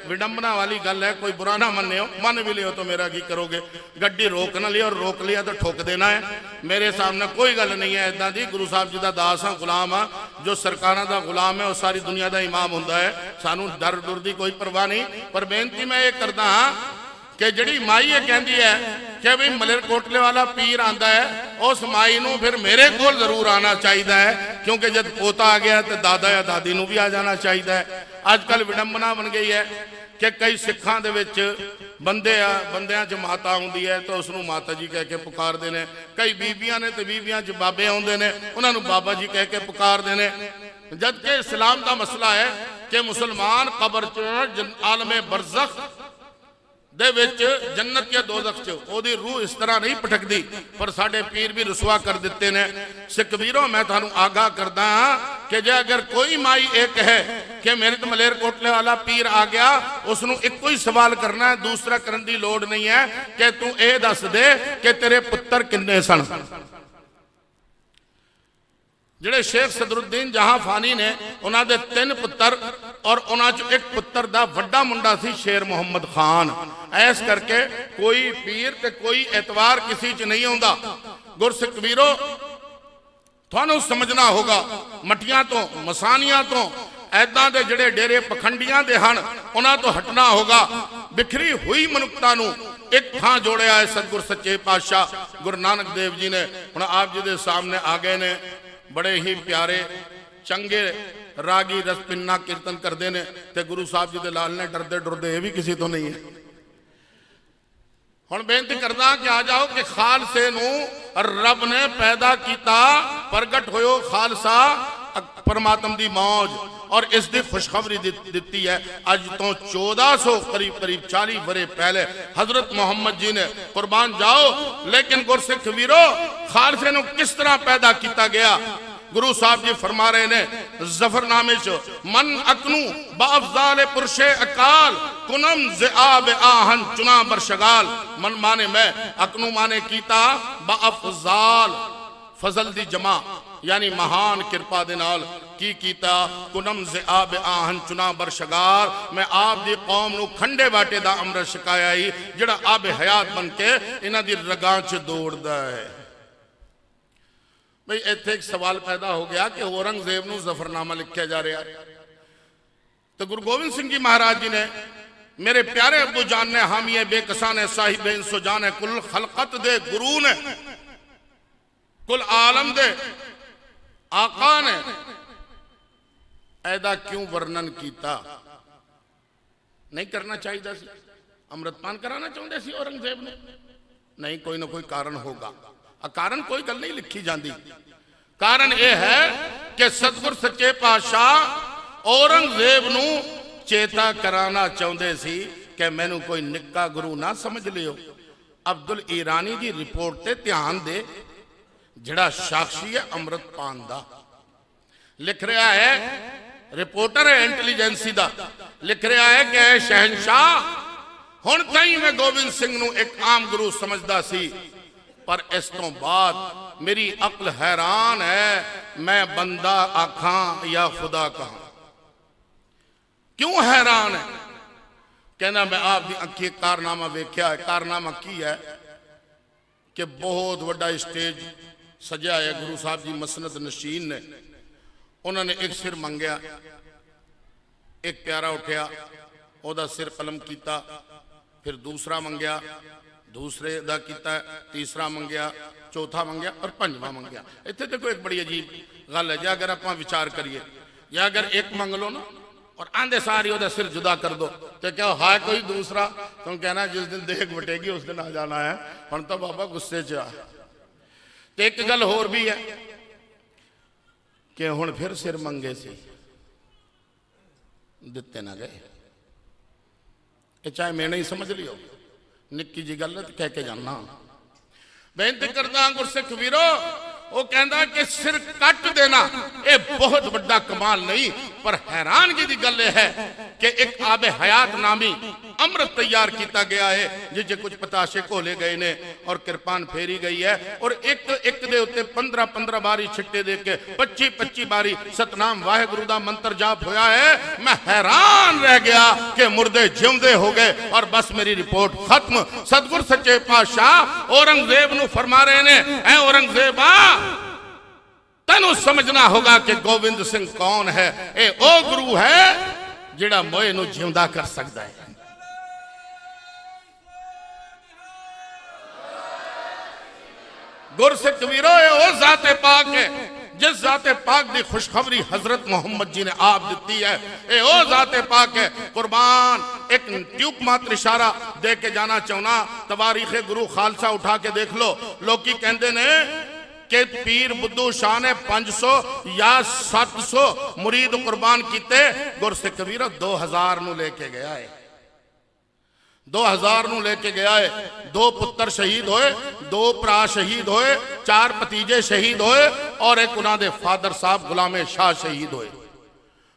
विडंबना वाली गल है, कोई बुरा ना मन्नियो, मन भी लियो तो मेरा की करोगे। गड्डी रोक ना लिया और रोक लिया तो ठोक देना है। मेरे सामने कोई गल नहीं है इदा की। गुरु साहब जी का दास हाँ, गुलाम हाँ। जो सरकारों का गुलाम है वो सारी दुनिया का इमाम होंदा है। सानू डर डुर की कोई परवाह नहीं। पर बेनती मैं ये करता हाँ कि जिहड़ी माई ये कहती है कि भाई मलेरकोटले वाला पीर आंदा है, उस माई नूं फिर मेरे कोल जरूर आना चाहिए है, क्योंकि जब पोता आ गया तो दादा या दादी नूं भी आ जाना चाहिए है। अजकल विडंबना बन गई है कि कई सिखां दे विच बंदियां च माता आउंदी है तो उसनूं माता जी कह के पुकारदे ने। कई बीबियां ने तो बीबियां च बाबे आउंदे ने, उन्हां नूं बाबा जी कह के पुकारदे ने। जबकि इस्लाम का मसला है कि मुसलमान कबर च आलमे बरज़ख दे विच जन्नत या दोज़ख च ओदी रूह इस तरह नहीं भटकदी, पर साडे पीर भी रुसवा कर दिते ने। सिकबीरों मैं थानू आगाह करदा हां कि जे अगर कोई माई एक है कि मेरे तो मलेरकोटले वाला पीर आ गया, उसनू एको ही सवाल करना है, दूसरा करन दी लोड़ नहीं है कि तू ये दस दे कि तेरे पुत्र किन्ने सन। जिहड़े शेख सदरुद्दीन जहां फानी ने, उन्होंने 3 पुत्र और उन्होंने एक पुत्र दा वड्डा मुंडा सी शेर मुहम्मद खान। ऐस करके कोई पीर ते कोई एतवार किसी च नहीं आउंदा। गुरसिख वीरो थानू समझना होगा, मटियां तो मसानियां तो ऐदां दे जिहड़े डेरे पखंडियां दे हन उन्हां तो हटना होगा। बिखरी हुई मनुखता नू एक थां जोड़िया है सतगुर सच्चे पातशाह गुरु नानक देव जी ने। हुण आप जी दे सामने आ गए ने, बड़े ही प्यारे चंगे रागी रस पिन्ना कीर्तन करते हैं। तो गुरु साहब जी के लाल ने डरते डरते ये भी किसी तो नहीं है। हुण बेनती करना कि आ जाओ कि खालसे नू रब ने पैदा किया, प्रगट होयो खालसा परमात्मा की मौज, और इसकी खुशखबरी दी है। अज तो 1400 करीब 40 वरे पहले हजरत मोहम्मद जी ने कुर्बान जाओ। लेकिन गुरसिख वीरो खालसे नू किस तरह पैदा किया गया? गुरु साहब जी फरमा रहे ने जफरनामे च, मन अकनू बाफजाल पुरशे अकाल कुनम ज़िआब आहन चुना बरशगाल। मन माने मैं, अकनू माने कीता, बाफजाल फजल दी जमा यानी महान कृपा दे नाल की कीता कुनम से आब आहन चुना बरशगार मैं आप दी कौम नू खंडे बाटे दा अमृत छकाया ही जिहड़ा आब हयात बन के इन्हां दी रगां च दौड़दा है। भाई इत्थे एक सवाल पैदा हो गया कि औरंगजेब नू जफरनामा लिखा जा रहा है तो गुरु गोबिंद सिंह जी महाराज जी ने मेरे प्यारे अब्बू जान ने हामी बेकसा ने साहिब इंसो जान है कुल खलकत दे गुरु ने कुल आलम दे आका ने ऐदा क्यों वर्णन किया नहीं करना चाहिए सी अमृतपान कराना चाहते सी औरंगजेब ने नहीं कोई ना कोई कारण होगा कारण कोई गल नहीं लिखी जाती कारण यह है कि सतगुर सच्चे पातशाह औरंगजेब नू चेता कराना चाहते सी कि मैनू कोई निक्का गुरु ना समझ लियो। अब्दुल ईरानी की रिपोर्ट ते ध्यान दे जिहड़ा साक्षी है अमृतपान दा लिख रहा है रिपोर्टर है इंटेलिजेंसी दा लिख रहा है कि शहनशाह हुण ताईं मैं गोबिंद सिंह नू एक आम गुरु समझदा सी पर इस तो बाद मेरी अक्ल हैरान है मैं बंदा आखा या खुदा कहा। क्यों हैरान है कहना मैं आपकी अखी कारनामा वेख्या है। कारनामा की है कि बहुत बड़ा स्टेज सजा है गुरु साहब जी मसनद नशीन ने उन्होंने एक सिर मंगया एक प्यारा उठया ओदा सिर कलम किया फिर दूसरा मंगया दूसरे दा किया तीसरा मंगया चौथा मंगया और पंजवा मंगया। इत्थे देखो एक बड़ी अजीब गल है जे अगर आप विचार करिए या अगर एक मंग लो ना और आंधे सारी ओदा सिर जुदा कर दो तो क्या है कोई दूसरा तुम कहना जिस दिन देख बटेगी उस दिन आ जाना है हुण तो बाबा गुस्से च आ। तो एक गल होर भी है कि हुण फिर सिर मंगे सी दिते ना गए चाहे मैंने ही समझ लियो निक्की जी गल कह के जाना बेनती करदा गुरसिख वीरो वो कहता कि सिर कट देना ये बहुत बड़ा कमाल नहीं पर हैरानगी की गल है कि एक आबे हयात नामी अमृत तैयार किया गया है जिसे कुछ पताशे घोले गए ने और कृपान फेरी गई है और एक एक दे उत्ते 15-15 बारी छिट्टे दे के 25-25 बारी सतनाम वाहेगुरु दा मंत्र जाप होया है। मैं हैरान रह गया कि मुर्दे जिंदे हो गए और बस मेरी रिपोर्ट खत्म। सतगुर सच्चे पातशाह औरंगजेब नू फरमा रहे ने ऐ औरंगजेबा तेनू समझना होगा कि गोविंद सिंह कौन है। ए ओ गुरु है जिहड़ा मोए नू जिंदा कर सकता है। गुरसिख वीरो ओ जाते पाक है जिस जाते पाक की खुशखबरी हजरत मोहम्मद जी ने आप दी है। ए ओ जाते पाक है कुर्बान एक ट्यूब मात्र इशारा दे के जाना चाहना तवारीख गुरु खालसा उठा के देख लो लोकी कहते ने कि पीर बुद्धू शाह ने 500 या 700 मुरीद कुर्बान किते गुरसिख वीरो 2000 नू लेके गया है 2000 नू लेके गया है। 2 पुत्र शहीद होए 2 भरा शहीद होए 4 भतीजे शहीद होए और एक उन्होंने फादर साहब गुलामे शाह शहीद होए।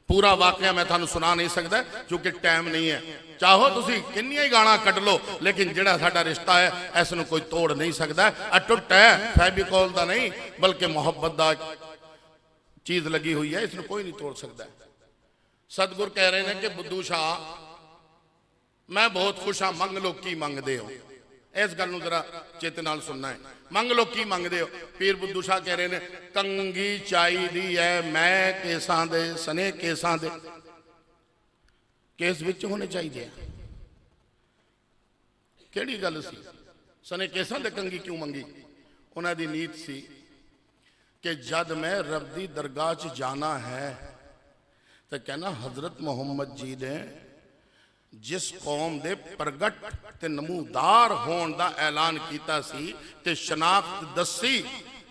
पूरा वाकया मैं थानू सुना नहीं सकता क्योंकि टाइम नहीं है। चाहो तुसी किन्नियां ही गाना कट लो लेकिन जिहड़ा साडा रिश्ता है इस नू कोई तोड़ नहीं सकता। अटुट है फैबिकॉल दा नहीं बल्कि मोहब्बत दा चीज लगी हुई है इसनू कोई नहीं तोड़ सकता। सतगुर कह रहे हैं कि बुद्धू शाह मैं बहुत खुश हाँ मंग लो की मंगदे हो। इस गल जरा चेते नाल सुनना है मंग लो की मंगदे हो। पीर बुद्धू शाह कह रहे हैं कंगी चाहिदी है मैं केसां दे सने केसां दे केस विच होने चाहिए। केड़ी गल सी सने केसां दे कंगी क्यों मंगी। उन्हां दी नीत सी कि जद मैं रब दी दरगाह च जाना है तो कहना हजरत मोहम्मद जी ने जिस कौम दे प्रगट ते नमूदार होने का ऐलान किया सी ते शनाख्त दसी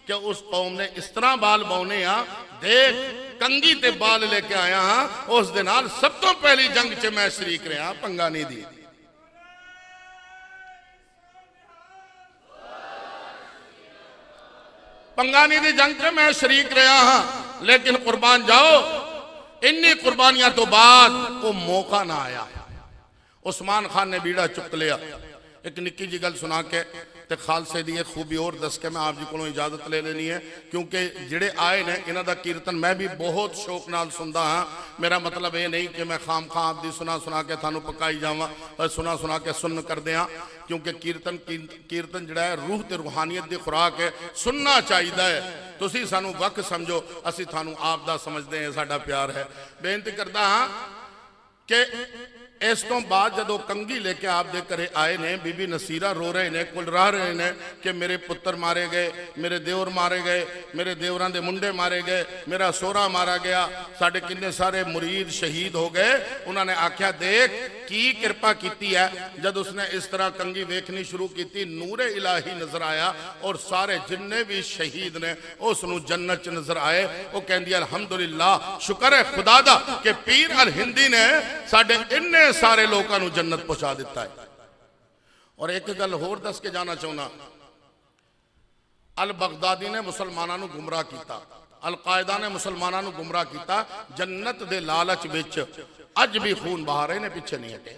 कि उस कौम ने इस तरह बाल बौने आ देख कंगी ते बाल लेके आया हाँ उस दे नाल सब तो पहली जंग च मैं शरीक रहा पंगा नहीं दी। पंगानी दी जंग च मैं शरीक रहा हाँ लेकिन कुर्बान जाओ इन्नी कुर्बानियां तो बाद वो मौका ना आया। उस्मान खान ने बीड़ा चुक लिया एक निक्की जी गल सुना के ते खालसे दी एक खूबी और दस के मैं आप जी को इजाजत ले लेनी है, क्योंकि जिहड़े आए ने इन्हां दा कीर्तन मैं भी बहुत शौक नाल सुनदा हाँ। मेरा मतलब ये नहीं कि मैं खाम खां आप दी सुना सुना के थानू पकाई जावां, सुना सुना के सुन कर दियां, क्योंकि कीर्तन जिहड़ा है रूह ते रूहानियत दी खुराक है, सुनना चाहिए है। तुसीं सानू वक्त समझो, असीं थानू आप दा समझदे हैं, साडा प्यार है। बेनती करदा हाँ कि इस तो बाद जदों कंगी लेके आप दे घरे आए ने, बीबी नसीरा रो रहे ने, कुलरा रहे ने कि मेरे पुत्र मारे गए, मेरे देवर मारे गए, मेरे देवरां दे मुंडे मारे गए, मेरा सोहरा मारा गया, साडे किन्ने सारे मुरीद शहीद हो गए। उन्होंने आख्या देख की कृपा की है। जब उसने इस तरह कंगी वेखनी शुरू की, नूरे इलाही नजर आया और सारे जिन्ने भी शहीद ने उसनू जन्नत च नजर आए। वो कहंदी अल्हम्दुलिल्लाह, शुक्र है खुदा दा कि पीर अल हिंदी ने साडे इन्ने सारे लोगों को जन्नत पहुंचा दिता है। और एक गल होर दस के जाना चाहना, अल बगदादी ने मुसलमानों को गुमराह किया, अल कायदा ने मुसलमानों को गुमराह किया, जन्नत दे लालच विच अज भी खून बहा रहे ने, पिछे नहीं हटे।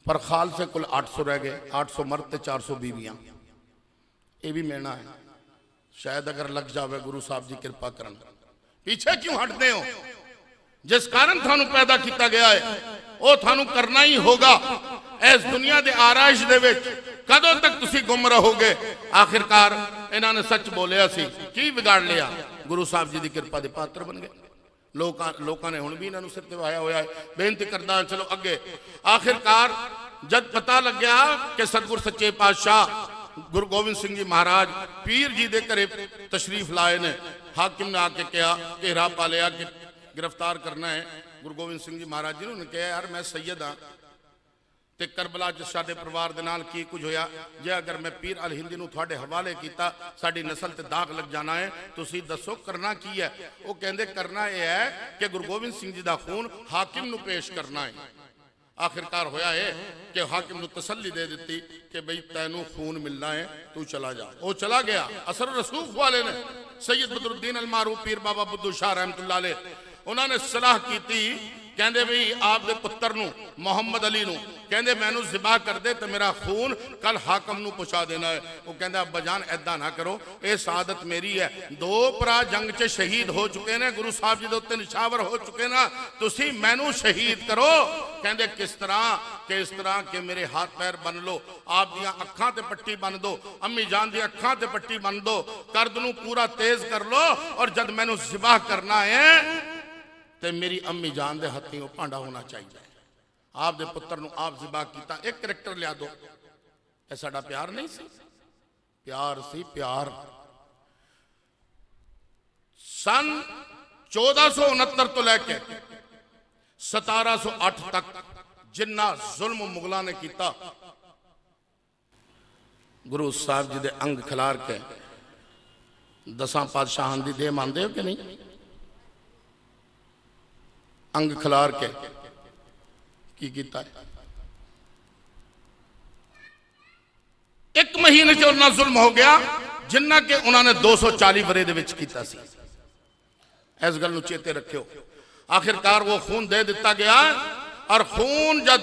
पर खालसे कुल 800 रह गए, 800 मर्द ते 400 बीवियां। ये भी मेना है, शायद अगर लग जावे गुरु साहब जी कृपा करन। पीछे क्यों हटते हो? जिस कारण थानू पैदा किया गया है वो थानू करना ही होगा। इस दुनिया के आराइश दे विच कदों तक तुसी गुम रहोगे? आखिरकार इन्होंने सच बोलिया सी, की बिगाड़ लिया? गुरु साहब जी की कृपा के पात्र बन गए। लोगों ने हुण भी इन्होंने सिर ते वाया होया है। बेनती करदा चलो अगे। आखिरकार जब पता लग गया कि सतगुर सच्चे पातशाह गुरु गोबिंद सिंह जी महाराज पीर जी के घरे तशरीफ लाए ने, हाकिम ने आके कहा, घेरा पा लिया कि गिरफ्तार करना है। गुरु गोबिंद सिंह जी महाराज जी ने कहा, यार मैं सैयद हाँ ते करबला च साडे परिवार दे नाल की कुछ होया, जे अगर मैं पीर अल हिंदी नूं तुहाडे हवाले कीता साडी नस्ल ते दाग लग जाना है, तुसीं दसो करना की है? वो कहंदे करना यह है कि गुरु गोबिंद सिंह जी दा खून हाकिम नूं पेश करना है। आखिरकार होया है कि हाकिम नूं तसल्ली दे दी कि बई तैनू खून मिलना है, तू चला जा। वो चला गया। असर रसूख वाले ने सैयद बदरुद्दीन अल मारूफ पीर बाबा बुद्धू शाह रहमतुल्लाह अलैह उन्होंने सलाह की, कहते भी आप दे पुत्र नूं मोहम्मद अली नूं कहते मैनू ज़िबा कर दे तो मेरा खून कल हाकम नूं पहुंचा देना है। वो कहते अब्बा जान ऐदा ना करो, ये सादत मेरी है। दो भरा जंग च शहीद हो चुके ने, गुरु साहब जी दे उत्ते निछावर हो चुके ना, तुसी मैनू शहीद करो। कहते किस तरह कि इस तरह कि मेरे हाथ पैर बन लो, आप दियां अखां ते पट्टी बन दो, अम्मी जान दी अखां ते पट्टी बन दो, कर्द नूं पूरा तेज कर लो, और जब मैनू ज़िबा करना है ते मेरी अम्मी जान दे हत्थी वो भांडा होना चाहिए। आप दे पुत्र नूं आप ज़िबा कीता, एक करैक्टर लिया दो। ये साडा प्यार नहीं सी? प्यार सी, प्यार। सन 1469 तो लैके 1708 तक जिन्ना जुल्म मुगलों ने किया, गुरु साहब जी दे अंग खिलार के 10 पातशाहां दी देह मानते हो कि नहीं? अंग खिलार के की कीता है? एक महीने च उन्ना जुल्म हो गया जिन्ना के उन्होंने 240 वरे दे विच कीता सी। इस गल नूं चेते रखियो। आखिरकार वो खून दे दिता गया, और खून जब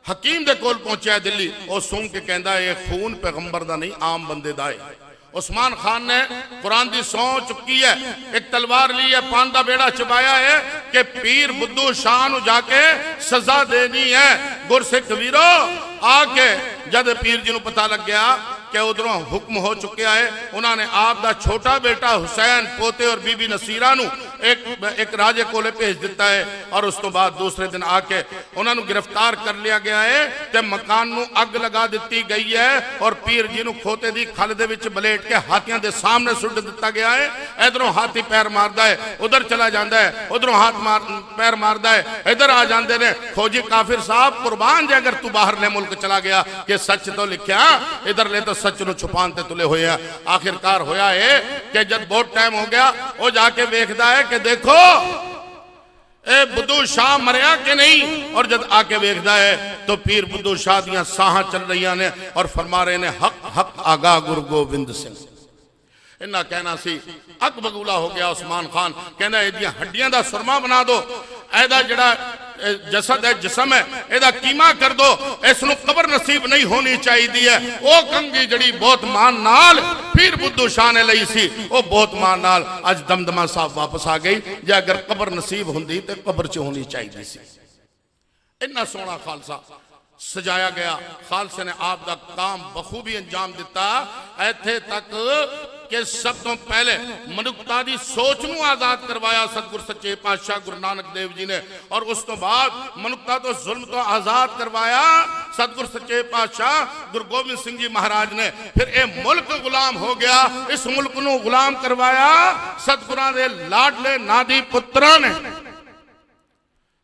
हकीम दे कोल पहुंचा दिल्ली, वो सूंघ के कहता ये खून पैगंबर दा नहीं आम बंदे दा है। उस्मान खान ने कुरान की सौ चुकी है, एक तलवार ली है, पान का बेड़ा चबाया है कि पीर बुद्धू शाह नूं जाके सजा देनी है। गुरसिख वीरो आके जब पीर जी नूं पता लग गया कि उधरों हुक्म हो चुका है, उन्होंने आप दा छोटा बेटा हुसैन पोते और बीबी नसीरा नूं एक राजे कोले भेज दिता है, और उस तो बाद दूसरे दिन आके उन्होंने गिरफ्तार कर लिया गया है ते मकान नूं अग लगा दी गई है, और पीर जी नूं खोते दी खल दे विच बलेट के हाथियों के सामने सुट दिता गया है। इधरों हाथी पैर मारदा है, उधर चला जाता है, उधरों पैर मारदा है, इधर आ जाते ने। फौजी काफिर साहब कुर्बान जे अगर तू बाहरले मुल्क चला गया, कि सच तो लिखा, इधर ले तो सच नूं छुपान ते तुले होए हैं। आखिरकार होया है कि जब बहुत टाइम हो गया, वो जाके वेखदा है कि देखो ए बुद्धू शाह मरिया कि नहीं, और जब आके वेखदा है तो पीर बुद्धू शाह दियां साहां चल रही ने और फरमा रहे ने हक हक आगा गुरु गोबिंद सिंह। इन्ना कहना सी अक बगूला हो गया। उस्मान खान कहना एदियां हड्डियां दा सुरमा बना दो, एदा जड़ा जसद है जिसम है ਇਹਦਾ कीमा कर दो इस ਨੂੰ कबर नसीब नहीं होनी चाहिए है ਉਹ ਕੰਗੀ ਜਿਹੜੀ ਬਹੁਤ ਮਾਨ ਨਾਲ ਪੀਰ ਬੁੱਧੂ ਸ਼ਾਹ ਨੇ ਲਈ ਸੀ ਉਹ ਬਹੁਤ ਮਾਨ ਨਾਲ ਅੱਜ ਦਮਦਮਾ ਸਾਹਿਬ ਵਾਪਸ ਆ ਗਈ ਜੇ ਅਗਰ ਕਬਰ ਨਸੀਬ ਹੁੰਦੀ ਤੇ ਕਬਰ 'ਚ ਹੋਣੀ ਚਾਹੀਦੀ ਸੀ ਇੰਨਾ ਸੋਹਣਾ ਖਾਲਸਾ सजाया गया खालसे ने आपका काम बखूबी अंजाम दिता इत्थे तक कि सब तो पहले मनुखता दी सोच नूं आजाद करवाया सतगुर सच्चे पातशाह गुरु नानक देव जी ने और उस तो बाद मनुखता तो जुल्म तो आजाद करवाया सतगुर सच्चे पातशाह गुरु गोबिंद सिंह जी महाराज ने फिर यह मुल्क गुलाम हो गया इस मुल्क नूं गुलाम करवाया सतगुरां दे लाडले नादी पुत्रा ने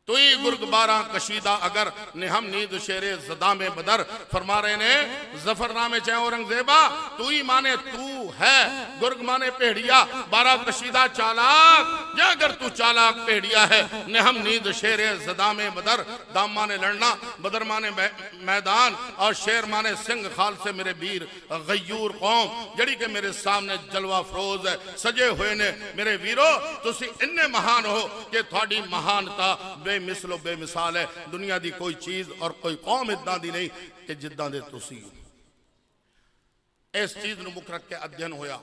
तू ही गुरगबारा कशीदा अगर निहम नींद शेरे ज़दा में बदर फरमा रहे ने जफरनामे चाहे औरंगजेबा तू ही माने तू है गुर्ग माने पेड़िया बारा कशीदा चालाक या अगर तू चालाक पेड़िया है निहम नींद शेरे ज़दा में बदर दाम माने लड़ना बदर माने मैदान और शेर माने सिंह खाल से मेरे वीर गयूर कौम जड़ी के मेरे सामने जलवा फरोज है सजे हुए ने मेरे वीरो तुसी इन्ने महान हो कि थोड़ी महानता बेमिसलो बेमिसाल है दुनिया दी कोई चीज और कोई कौम इदा दी नहीं कि जिदा दे तुसी इस चीज नूं मुख रख के अध्ययन होया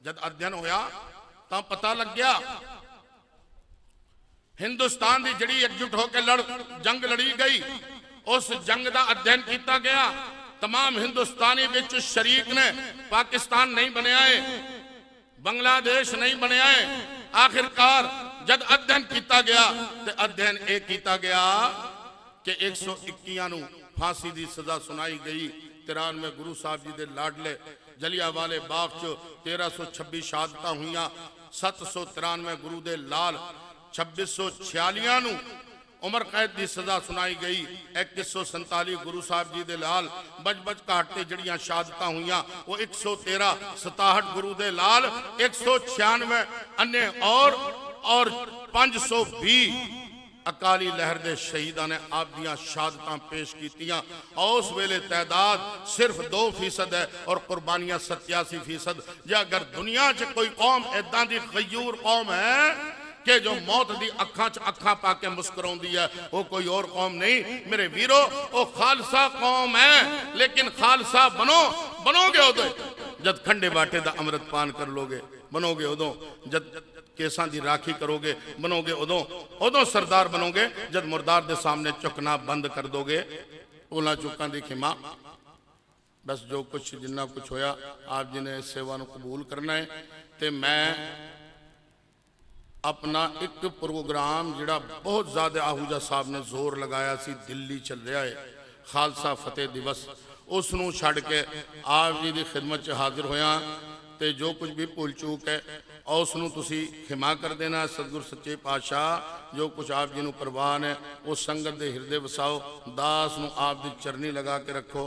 जब अध्ययन होया तां पता लग गया हिंदुस्तान दी जड़ी एकजुट होकर जंग लड़ी गई उस जंग दा अध्ययन किया गया तमाम हिंदुस्तानी विच शरीक ने पाकिस्तान नहीं बनया है बांग्लादेश नहीं बनया है आखिरकार जब अध्ययन किया गया तो अध्ययन एक किया गया कि 121 नूं फांसी की सजा सुनाई गई 93 गुरु साहब जी के लाडले जलियांवाले बाग च 1326 शहादतां हुईयां 793 गुरु दे लाल 2646 नूं उमर कैद की सजा सुनाई गई 2147 गुरु साहब जी दे लाल बज बज घाट ते जड़ियां शहादतां हुईयां वो 113 67 गुरु दे लाल 196 अन्य और 520 अकाली लहर के शहीदा ने आप दियां शहादतां पेश कीतियां और उस वेले तादाद सिर्फ 2% है और कुर्बानियां 87%। जे अगर दुनिया च कोई कौम इदां दी गयूर कौम है कि जो मौत दी अखां च अखां पाके मुस्कुराउंदी है वो कोई और कौम नहीं मेरे वीरो वो खालसा कौम है लेकिन खालसा बनोगे उदो जब खंडे बाटे दा अमृत पान कर लोगे बनोगे उदो जब केसां दी राखी करोगे बनोगे उदो सरदार बनोगे जब मुर्दार दे सामने झुकना बंद कर दोगे ओला चुकां दी खिमा बस जो कुछ जिन्ना कुछ होया आप जी ने इस सेवा नूं कबूल करना है ते मैं अपना एक प्रोग्राम जिहड़ा बहुत ज्यादा आहूजा साहब ने जोर लगाया सी दिल्ली चल रहा है खालसा फतेह दिवस उसनूं छड्ड के आप जी की खिदमत च हाजिर होया ते जो कुछ भी भूल चूक है और उसनूं तुसी खिमा कर देना सतगुर सच्चे पातशाह जो कुछ आप जी नूं प्रवान है उस संगत दे हिरदे वसाओ दास नूं आप दी चरनी लगा के रखो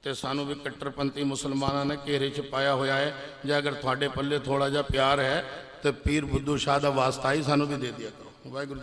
ते सानू भी कट्टरपंथी मुसलमानों ने घेरे च पाया होया है जे अगर थोड़े पल्ले थोड़ा जा प्यार है तो पीर बुद्धू शाह दा वास्ता ही सानू भी दे दिया करो वाहिगुरू।